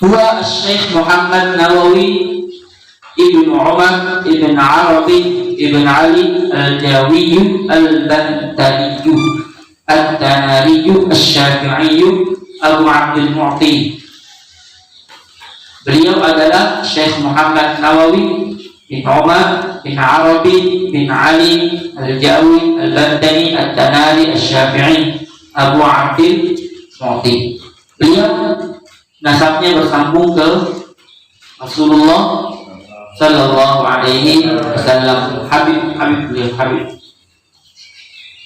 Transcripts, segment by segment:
Huwa Syekh Muhammad Nawawi Ibn Umar Ibn Arabi Ibn Ali Al-Jawi Al-Bantani Al-Tanari Al-Syafi'i Abu Abdul Mu'ti. Beliau adalah Syekh Muhammad Nawawi bin Umar bin Arabi bin Ali Al-Jawi Al-Bantani Al-Tanari Al-Syafi'i Abu Abdul Mu'ti. Beliau nasabnya bersambung ke Rasulullah Sallallahu Alaihi Wasallam. Habib beliau Habib.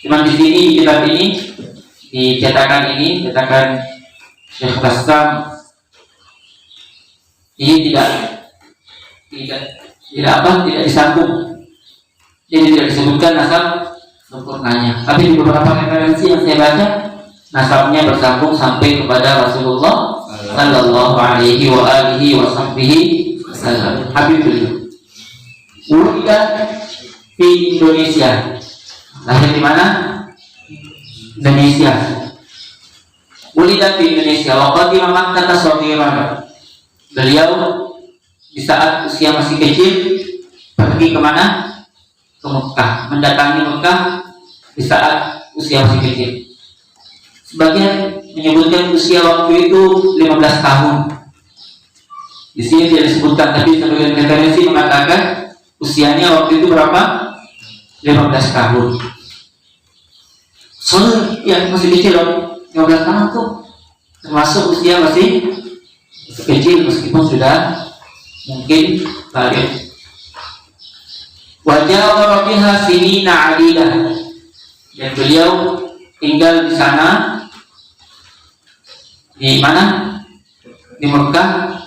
Cuma di sini di kitab ini, di cetakan Syekh Bassam ini tidak disambung. Jadi tidak disebutkan nasab sempurnanya. Tapi di beberapa referensi yang saya baca, nasabnya bersambung sampai kepada Rasulullah Sallallahu Alaihi Wasallam. Habib beliau. Ulida di Indonesia. Lahir di mana? Indonesia. Ulida di Indonesia. Waqati Makkah shaghira. Beliau di saat usia masih kecil pergi kemana? Ke Mekah, mendatangi Mekah di saat usia masih kecil. Sebagian menyebutkan usia waktu itu 15 tahun. Di sini tidak disebutkan, tapi sebagian referensi mengatakan usianya waktu itu berapa? 15 tahun. Soalnya yang masih kecil loh, 15 tahun tuh termasuk usia masih kecil meskipun sudah mungkin balik. Wajah Rabiha sinina adidah, dan beliau tinggal di sana. Di mana? Di Mekah.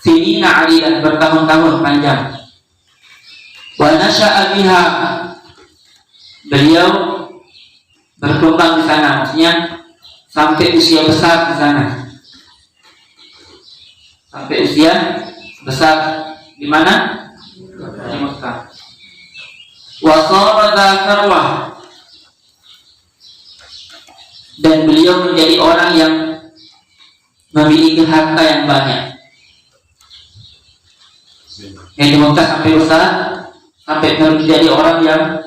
Sinina adidah, bertahun-tahun panjang. Wa nasha'a biha, beliau berkembang di sana, maksudnya sampai usia besar di sana. Sampai usia besar di mana? Di Mekah. Wa shara dzakarwah, dan beliau menjadi orang yang memiliki harta yang banyak. Yang di Mekah sampai besar, sampai menjadi orang yang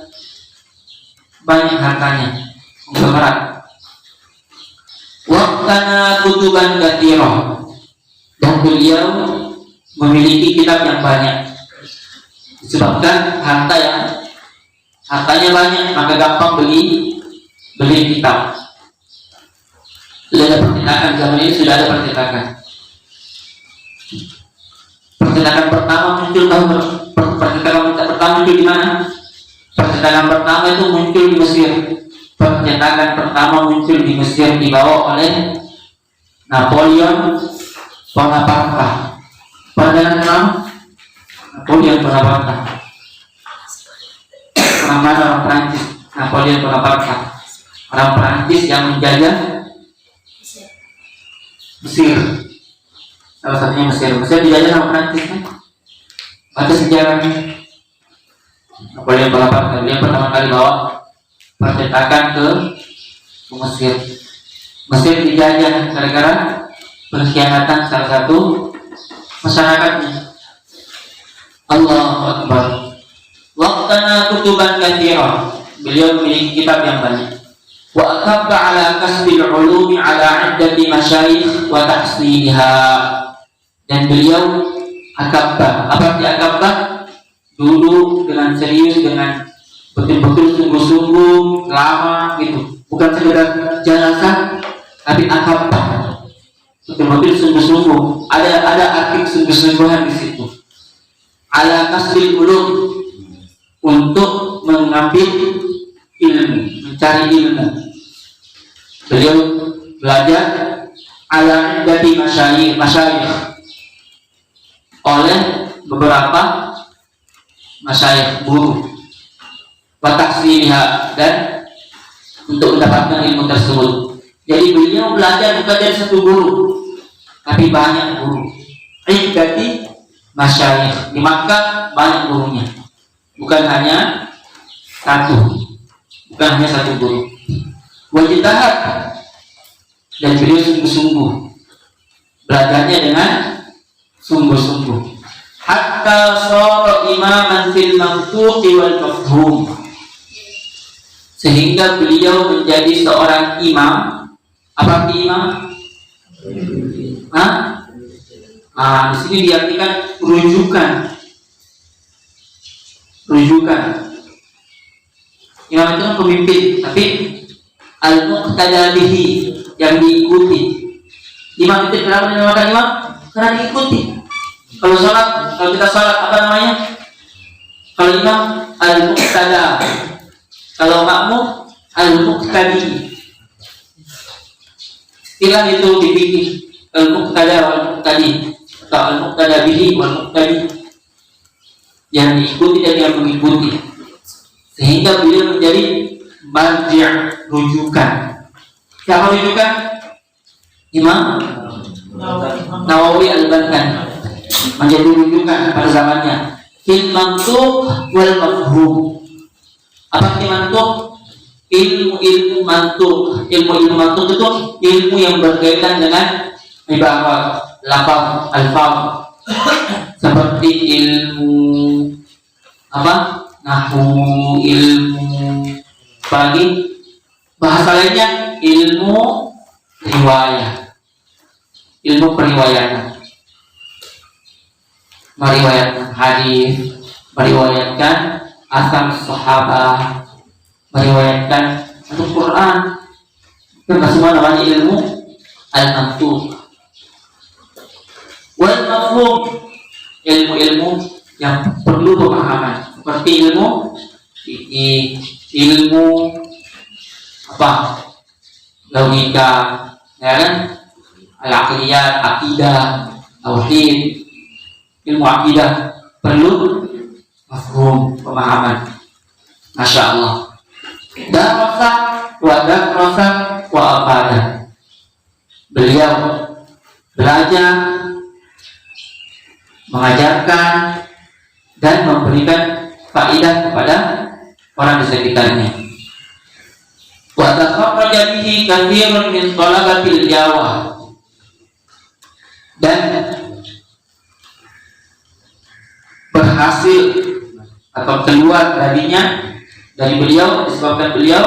banyak hartanya, konglomerat. Wa kana kutuban katsirah, dan beliau memiliki kitab yang banyak. Disebabkan hartanya banyak, maka gampang beli kitab. Sudah ada percetakan, zaman ini sudah ada percetakan. Percetakan pertama muncul di mana? Percetakan pertama itu muncul di Mesir. Percetakan pertama muncul di Mesir, dibawa oleh Napoleon Bonaparte. Pada Napoleon Bonaparte. Orang mana? Orang Prancis. Napoleon Bonaparte, orang Prancis yang menjajah Mesir. Salah satunya Mesir dijajah sama Prancis kan? Ada sejarahnya. Napoleon Bonaparte dia pertama kali bawa percetakan ke Mesir. Mesir dijajah gara-gara pengkhianatan salah satu masyarakatnya. Allahu Akbar. Waqtana kutuban katsirah, beliau memiliki kitab yang banyak. Wa akabba ala kasbil ulumi ala iddati masyayikh wa tahsiliha, dan beliau akabba. Apa arti akabba? Dulu dengan serius, dengan betul-betul sungguh-sungguh lama gitu, bukan sekedar jalasan, tapi akabba, betul-betul sungguh-sungguh. Ada arti sungguh-sungguhan di situ. Ala kasbil ulum, untuk mengambil ilmu, mencari ilmu. Beliau belajar ala dari masyayikh oleh beberapa masyayikh guru, wa tahsiliha, dan untuk mendapatkan ilmu tersebut. Jadi beliau belajar bukan dari satu guru, tapi banyak guru. Iddati masyayikh, di Makkah banyak gurunya. Bukan hanya satu guru. Wajitahat, dan beliau sungguh-sungguh belajarnya dengan sungguh-sungguh. Hatta shara imaman fil mantuqi wal mafhum, sehingga beliau menjadi seorang imam. Apa arti imam? Di sini diartikan rujukan. Imam itu kan pemimpin, tapi al-muqtada bihi, yang diikuti. Imam itu kenapa dinamakan imam? Karena diikuti. Kalau kita sholat apa namanya? Kalau imam al-muqtada, kalau makmum al-muqtadi. Istilah itu dibikin al-muqtada wal muqtadi, atau al-muqtada bihi wal muqtadi, yang diikuti dan yang mengikuti, sehingga beliau menjadi marji', rujukan. Siapa rujukan? Imam Nawawi Al-Albani menjadi rujukan pada zamannya. Fil mantuq wal mafhum. Apa arti mantuq? Ilmu mantuq. Ilmu mantuq itu ilmu yang berkaitan dengan ibarat, lafaz, alfaz. Seperti ilmu nahwu, ilmu bagi bahasa lainnya, ilmu riwayat, ilmu periwayatan, meriwayatkan hadis, meriwayatkan asal sahabat, meriwayatkan Al-Quran. Itu semua namanya ilmu al-mantuq. Wal mafhum, ilmu-ilmu yang perlu pemahaman, seperti ilmu fikih, ilmu logika, ya kan, al-aqliyat, akidah, tauhid. Ilmu akidah perlu mafhum, pemahaman. Masya Allah. Darasa wa afada. Beliau belajar, mengajarkan, dan memberikan faedah kepada orang di sekitarnya. Wa takharraja bihi katsirun min thalabatil Jawa, dan berhasil atau keluar dari beliau, disebabkan beliau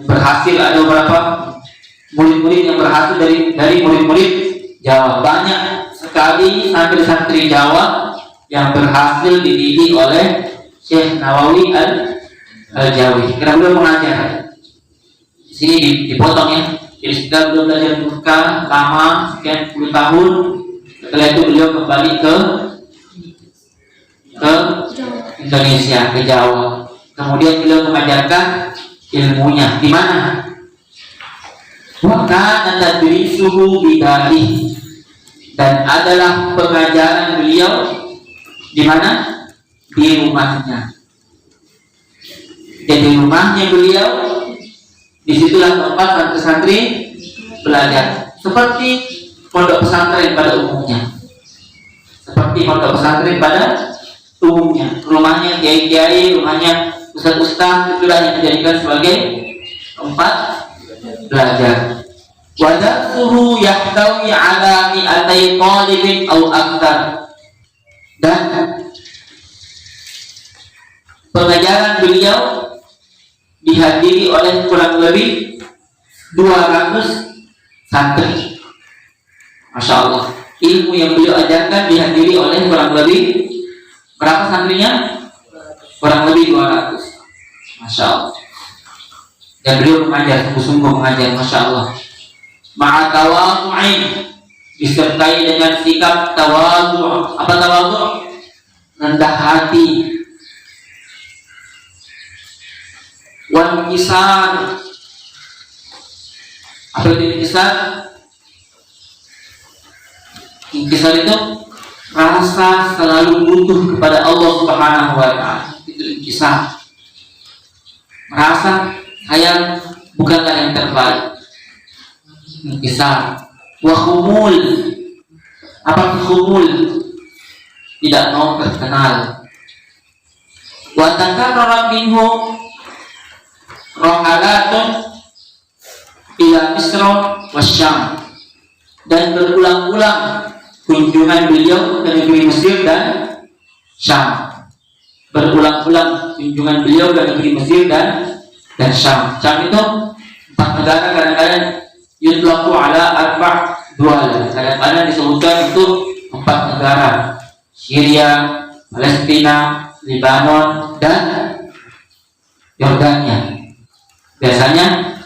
berhasil, ada beberapa murid-murid yang berhasil dari murid-murid Jawa. Banyak sekali santri-santri Jawa yang berhasil dididik oleh Syekh Nawawi Al-Jawi. Karena beliau mengajar. Di sini dipotong ya. Jadi sudah beliau belajar di Mekah lama, sekian puluh tahun. Setelah itu beliau kembali ke Indonesia, ke Jawa. Kemudian beliau mengajarkan ilmunya di mana? Wa kana tadrisuhu bidari, dan adalah pengajaran beliau di mana? Di rumahnya. Jadi rumahnya beliau, disitulah tempat santri-santri belajar. Seperti pondok pesantren pada umumnya. Rumahnya kiai-kiai, rumahnya ustaz-ustaz, itulah yang dijadikan sebagai tempat belajar. Wa darsuhu yahtawi ala mi'atai talibin aw aktsar, dan pengajaran beliau dihadiri oleh kurang lebih 200 santri. Masya Allah. Ilmu yang beliau ajarkan dihadiri oleh kurang lebih berapa santrinya? Kurang lebih 200. Masya Allah. Dan beliau mengajar, sungguh-sungguh mengajar. Masya Allah. Ma'atawadu'in, disertai dengan sikap tawadhu'. Apa tawadhu'? Rendah hati. Wal kisar. Apa itu kisar? Kisar itu rasa selalu butuh kepada Allah Subhanahu wa ta'ala. Itu kisar. Merasa saya bukanlah yang terbaik. Kisar. Wa khumul. Apa khumul? Tidak mau terkenal. Wa takarrara minhu rohalatun ila Misra wa Syam. dan berulang-ulang kunjungan beliau ke negeri Mesir dan Syam. Berulang-ulang kunjungan beliau ke negeri Mesir dan Syam. Syam itu 4 negara, kadang-kadang yutlaqu ala arba' dual. Kadang-kadang disebutkan itu 4 negara. Syria, Palestina, Lebanon, dan Yordania. Biasanya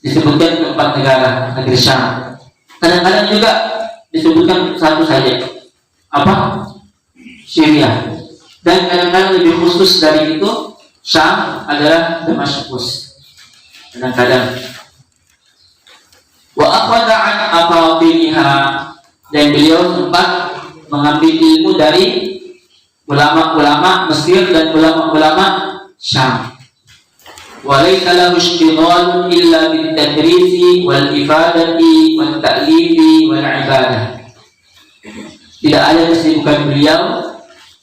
disebutkan 4 negara negeri Syam. Kadang-kadang juga disebutkan satu saja, apa? Syria. Dan kadang-kadang lebih khusus dari itu, Syam adalah Damaskus. Kadang-kadang wa akhadha an afadiliha, dan beliau sempat mengambil ilmu dari ulama-ulama Mesir dan ulama-ulama Syam. Wa laysa lahu ishtighalun illa bit tadrisi wal ifadati wat ta'lifi wal ibadah. Tidak ada kesibukan beliau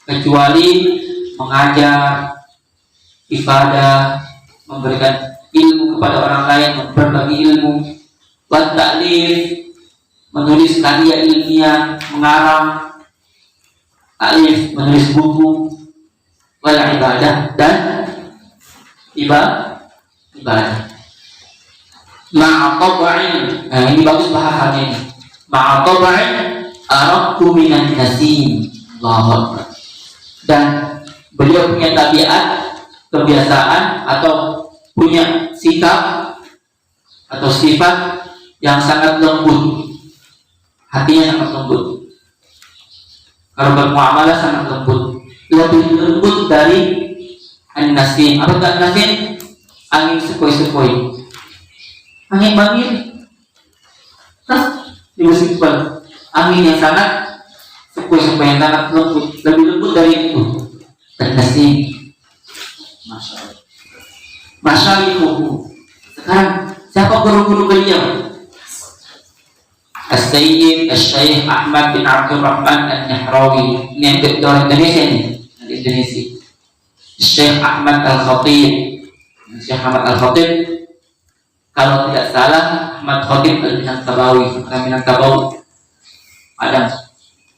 kecuali mengajar, ifadah, memberikan ilmu kepada orang lain, berbagi ilmu, wat ta'lif, menulis karya ilmiah, mengarang, alif, menulis buku, wal ibadah, dan ibadah. Ma'aqaba'in, nah ini bagus bahasanya ini. Ma'aqaba'in arakku minan nasim. Allahu Akbar. Dan beliau punya tabiat, kebiasaan, atau punya sikap atau sifat yang sangat lembut. Hatinya sangat lembut. Kalau bermuamalah sangat lembut. Lebih lembut dari an-nasim. Apa itu an-nasim? Angin sepoi-sepoi. Angin bangir. Di musim depan. Angin yang sangat sepoi-sepoi, yang sangat lembut. Lebih lembut dari itu. An-nasim. Masya Allah. Masyaallah. Sekarang siapa guru-guru beliau? As-Sayyid Al-Syaikh Ahmad bin Abdul Rahman Al-Nahrawi. Ini yang orang Indonesia ini, dari Indonesia. Syekh Ahmad Al-Khatib. Syekh Ahmad Al-Khatib, kalau tidak salah Ahmad Khatib Al-Minangkabawi, Minangkabawi Padang.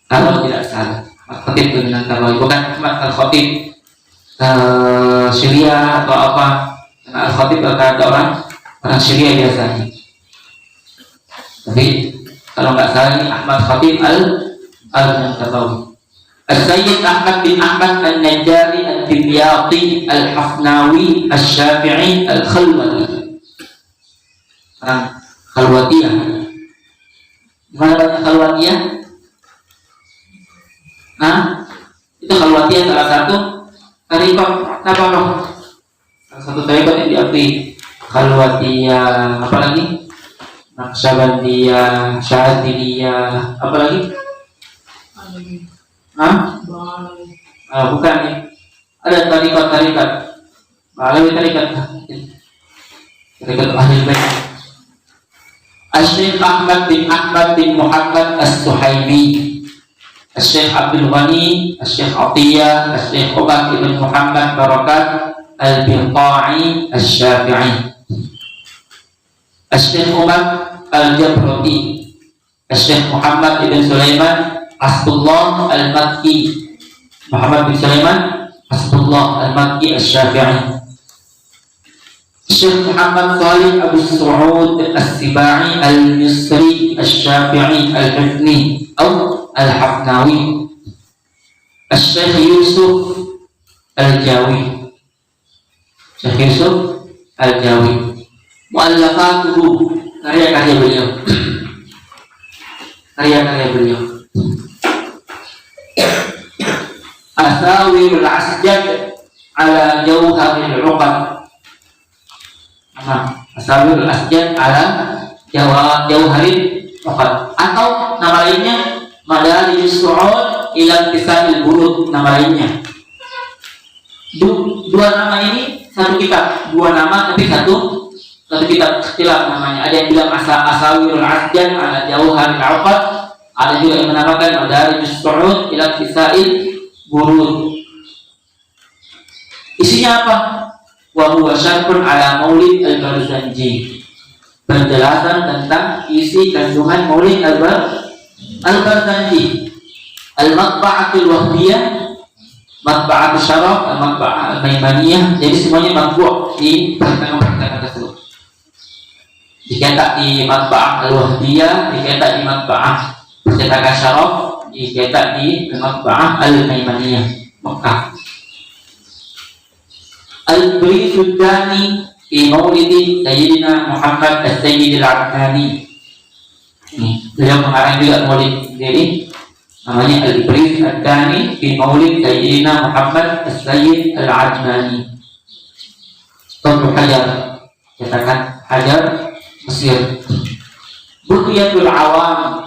Kalau tidak salah Ahmad Khatib Al-Minangkabawi, bukan Ahmad Al-Khatib Syria atau apa. Karena Al-Khatib ada orang Syria biasanya. Tapi kalau nggak salah ini Ahmad Khatib Al-Minangkabawi. Al-Sayyid Ahmad bin Ahmad Al-Najjari Al-Dimyati Al-Hafnawi Al-Syafi'i Al-Khalwati. Khalwatiyah. Gimana banyak Khalwatiyah? Itu Khalwatiyah salah satu tariqat apa loh? Salah satu tariqat yang diakui. Khalwatiyah, apa lagi? Naqsyabandiyah, Syadziliyah, apa lagi? Bukan ya. Ada tarikat. Balawi tarikat Ahlul Bait. Syekh Ahmad bin Muhammad As-Suhaimi, Syekh Abdul Ghani, Syekh Atiyah, Syekh Umar bin Muhammad Barakat Al-Biqai Asy-Syafi'i, Syekh Umar Al-Jabrati, Syekh Muhammad bin Sulaiman Asbullah Al-Makki, Muhammad bin Sulaiman Asbullah Al-Makki Asy-Syafi'i, Syekh Muhammad Salih Abu Su'ud As-Sibai Al-Misri Asy-Syafi'i Al-Hifni atau Al-Hafnawi, Syekh Yusuf Al-Jawi, Syekh Yusuf Al-Jawi. Mu'allafatuhu, karya-karya beliau. Karya-karya beliau. Asawirul Asjad ala Jauharil Uqad. Asawirul Asjad ala Jauharil Uqad. Atau nama lainnya Madarijus Su'ud ila Intisabil Burud, nama lainnya. Dua nama ini satu kitab, dua nama tapi satu kitab, ikhtilaf namanya. Ada yang bilang Asawirul Asjad ala Jauharil Uqad, ada juga yang menamakan Madarijus Su'ud ila Intisabil Burud. Isinya apa? Wa huwa syarhun ala Maulid Al-Barzanji. penjelasan tentang isi kandungan Maulid Al-Barzanji. Al-Matba'atul Wahdiyah, Matba'atul Syaraf, Al-Matba'ah Al-Maimaniyah. Jadi semuanya matbu' di pertengahan tersebut. Dicetak di Matba'ah Al-Wahdiyah, dicetak di Matba'ah Percetakan Syaraf, dicetak di Matba'ah Al-Maimaniyah Mekah. Al-Brithu Tsani fi Maulidi Sayyidina Muhammad As-Sayyid Al-Adnani. Ini beliau mengarang juga maulid sendiri, namanya Al-Brithu Tsani fi Maulid Sayyidina Muhammad As-Sayyid Al-Adnani. Tonton Hajar, cetakan Hajar Mesir. Bughyatul Awam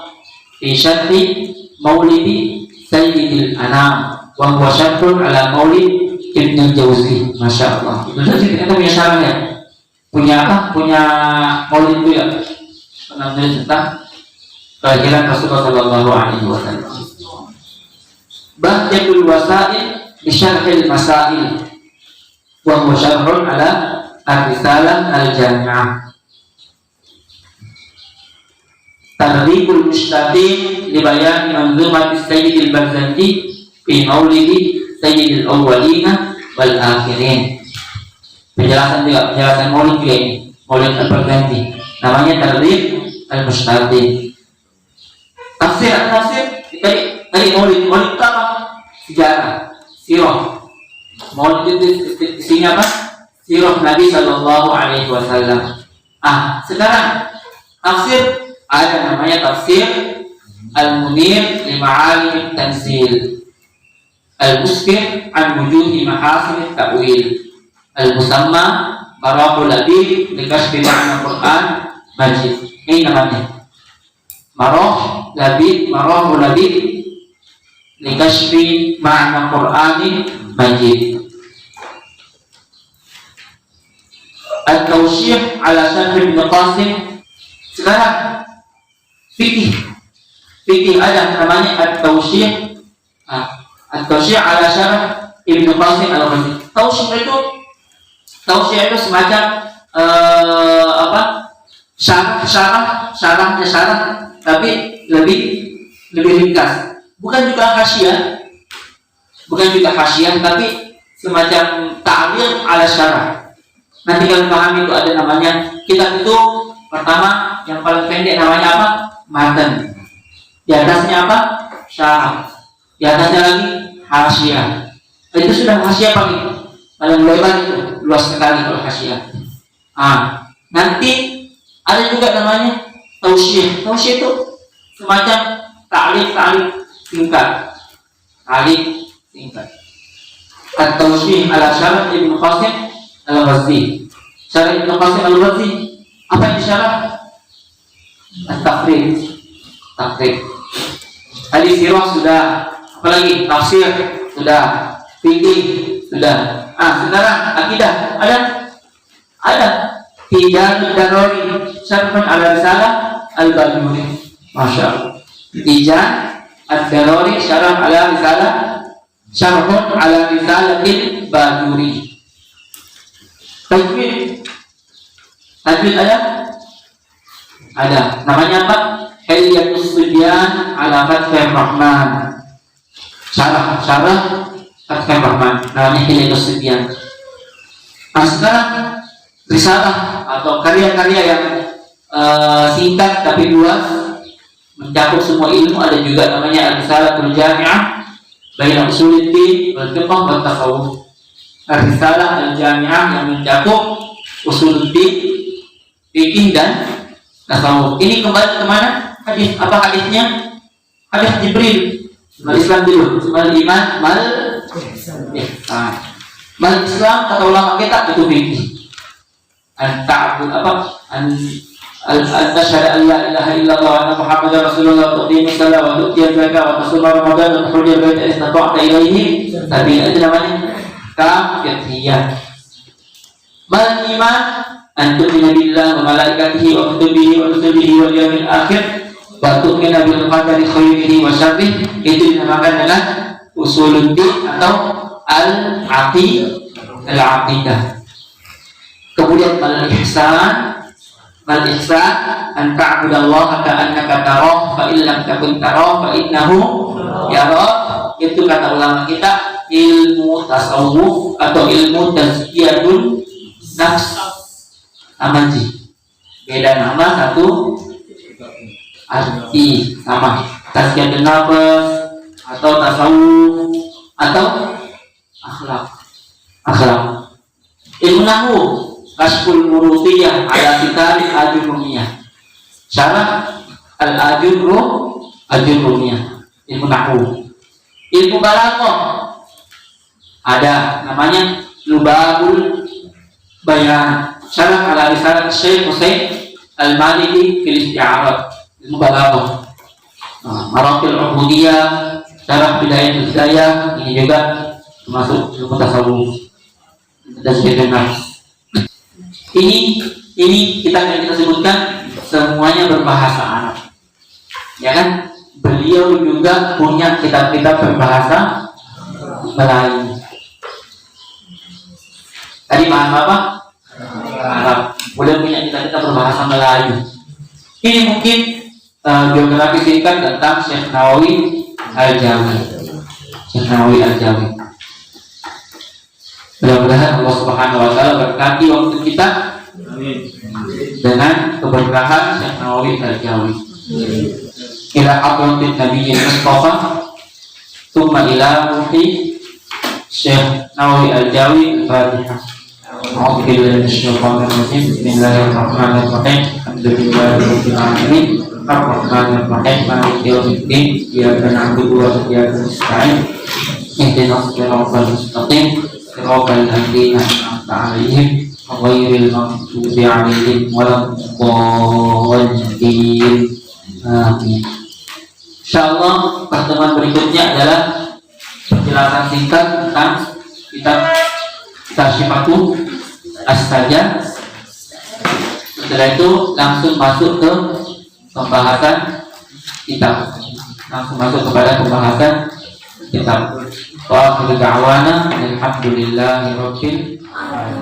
fi syarhi Maulidi Sayyidil Anam wa huwa syarhun ala Maulid Ibnu Jauzi. Masya Allah. Ibnu Jauzi ternyata punya syarahnya. Punya apa? Punya maulid itu ya. Penampilan tentang kelahiran Rasulullah Sallallahu Alaihi Wasallam. Bahjatul Wasail bi syarhil Masail wa huwa syarhun ala Ar-Risalah Al-Jami'ah. Tadribul Mustaqim li bayan manzumat Sayyid Al-Barzanji fi Maulidi Sayyidil Awwalina wal Akhirin. Penjelasan juga, penjelasan maulid juga ini, Maulid Al-Barzanji. Namanya Tadrib Al-Mustaqim. Tafsir tadi maulid itu apa? Sejarah, sirah. Maulid itu isinya apa? Sirah Nabi Sallallahu Alaihi Wasallam. Sekarang tafsir ada namanya tafsir Al-Munir li Ma'alim Tanzil, Al-Muskir an wujuhi mahasin ta'wil, Al-Musamma Marahul Labib li kashfi ma'na Quran Majid. Ini namanya Marahul Labib li kashfi ma'na Quran Majid. At-Tawshih ala Syarh Ibn Qasim. Sekarang fikih ada namanya At-Tawshih. At-Tawshih ala Syarh Ibn Qasim Al-Ghazi. Tawshih itu semacam syarah, tapi lebih ringkas. Bukan juga hasyiah, tapi semacam ta'liq ala syarah. Nanti kalian paham itu ada namanya kitab itu. Pertama yang paling pendek namanya apa? Matan. Di atasnya apa? Syarah. Di atasnya lagi hasyiah. Itu sudah hasyiah paling lebar itu, luas sekali kalau hasyiah. Nanti ada juga namanya tausyih. Tausyih itu semacam ta'liq singkat. At-Tawshih ala Syarh Ibn Qasim Al-Ghazi. Syarh Ibn Qasim Al-Ghazi apa yang disyarah? At-Taqrib. Hadis sirah sudah, apalagi tafsir sudah, fikih sudah. Sekarang akidah ada Tijan Darori Syarhun ala Risalah Al-Bajuri. Masya Allah. Tijan Ad-Darori Syarhun ala Risalah Al-Bajuri. Tajwid ada. Namanya apa? Hilyatus Sibyan ala Fathir Rahman. Syarah Fathir Rahman. Namanya Hilyatus Sibyan. Sekarang risalah atau karya-karya yang singkat tapi luas, mencakup semua ilmu, ada juga namanya Ar-Risalatul Jami'ah baina Usuluddin wal Fiqh wat Tasawuf. Ar-Risalah Al-Jami'ah yang mencakup Usuluddin, fikih dan tasawuf. Ini kembali kemana? Hadis. Apa hadisnya? Hadis Jibril. Mal Islam dulu. Mal iman, mal ihsan. Mal Islam kata ulama kita itu fikih. An-ta'bud An-tashhadu an la ilaha illallah wa anna Muhammadar Rasulullah wa tuqima shalah wa tu'ti zakah wa tasuma Ramadan wa tuhajjal baita istata'ta ilaihi sabila. Itu namanya kafiyah. Mal iman an tu'mina billah wa malaikatihi wa kutubihi wa rusulihi wal yawmil akhir wa tu'mina bil qadari khairihi wa syarrihi. Itu dinamakan dengan usuluddin atau al-aqidah. Kemudian al-ihsan Mal ihsan an ta'budallaha ka'annaka tarahu fa in lam takun tarahu fa innahu yarak. Itu kata ulama kita ilmu tasawuf atau ilmu tazkiyatun nafs. Amaji. Beda nama, satu arti sama. Tazkiyatun nafs atau tasawuf atau akhlak. Ilmu nahwu Kasful Murutiyah ala kitab Al-Ajurrumiyah. Syarah Al-Ajurrumiyah. Ilmu nahwu. Ilmu balaghah ada namanya Lubabul Bayan. Syarah ala risalah Syekh Husain Al-Maliki fil Isti'arab. Ilmu balaghah. Maraqil Ubudiyah, Syarah Bidayatul Hidayah, ini juga termasuk ilmu tasawuf. Dan sebagainya. Ini kita sebutkan semuanya berbahasa Arab, ya kan? Beliau juga punya kitab-kitab berbahasa Melayu. Tadi paham apa? Arab. Beliau punya kitab-kitab berbahasa Melayu. Ini mungkin biografi singkat tentang Syekh Nawawi Al-Jawi. Mudah-mudahan Allah Subhanahu wa taala berkati waktu kita dengan keberkahan Syekh Nawawi Al-Jawi. Ila hadratin Nabiyil Mustafa thumma ila ruhi Syekh Nawawi Al-Jawi. Al-Fatihah. A'udzu billahi minasyaitonir rajim. Bismillahirrahmanirrahim. Alhamdulillahi rabbil alamin. Ar-Rahmanir Rahim. Maliki yaumiddin. Iyyaka na'budu wa iyyaka nasta'in. Ihdinas siratal mustaqim. Siratal ladzina an'amta 'alaihim ghairil maghdubi 'alaihim waladdallin. Amin. Insyaallah pertemuan berikutnya adalah penjelasan singkat tentang kitab Tasyifatul As-Sajjah. Setelah itu langsung masuk ke pembahasan kitab. Langsung masuk kepada pembahasan kitab. Wa akhiru da'wana alhamdulillahi rabbil alamin.